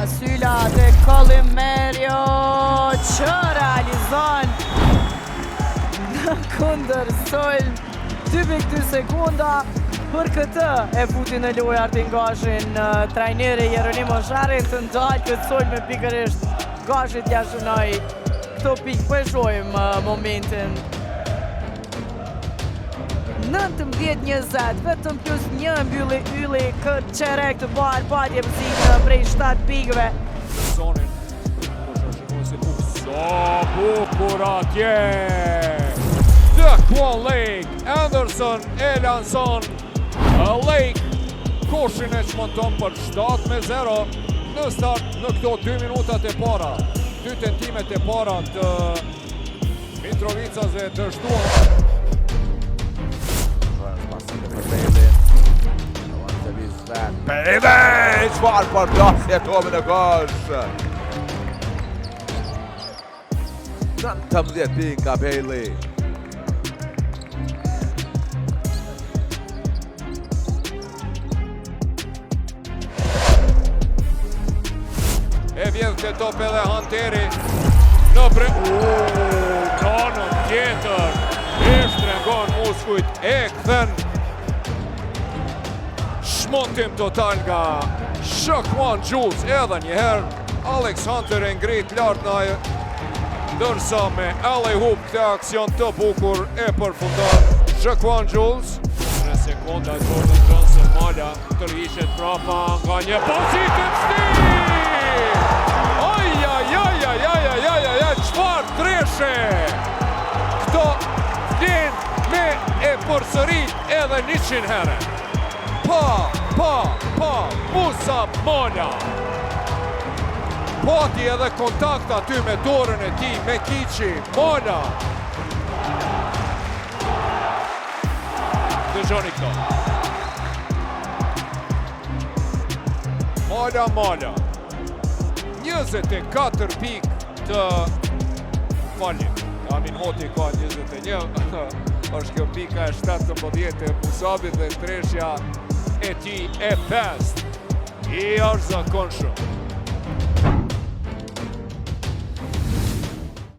Syla dhe Kollimerio që realizon në kundër Sol 2.2 sekunda. Për këtë e futi në lojë Artin Gashin trajneri Jeronimo Zharin të ndalë këtë Sol me pikërisht Gashit ja shënoj këto pikë. Po e shohim momentin 19-20, vetëm plus 1 mbylli ylli këtë qerek të barë padje pëzinë prej 7 pikëve. Sonin, sa bukur atje! Duckwan Lake, Anderson e lanson Lake, koshin e çmonton për 7-0 në start në këto 2 minutat e para. 2 tentimet e para të Mitrovicas e të shtuar. Bailey, çfarë përdasje tomi në gosh. 19 pinka Bailey. E vjedh të top edhe Hanteri në kanën tjetër. E shtrengon muskujt, e këthen shmontim total nga Shaquan Jules edhe njëherë. Alex Hunter e ngrit lart në ajo, ndërsa me alley hoop këtë aksion të bukur e përfundon Shaquan Jules. 3 sekonda Jordan Johnson mala tërhiqet prapa nga një pozitiv stil. Çfarë treshe! Këto vjen me e përsërit edhe 100 herë. Musa Mola. Pati edhe kontakt aty me dorën e tij, me Kiçi. Mola. Dëgjoni këto. Mola. 24 pikë të falit. Amin Hoti ka 21. Është kjo pika e 17 e Musabit dhe treshja e ti e 5. I është zakonshëm.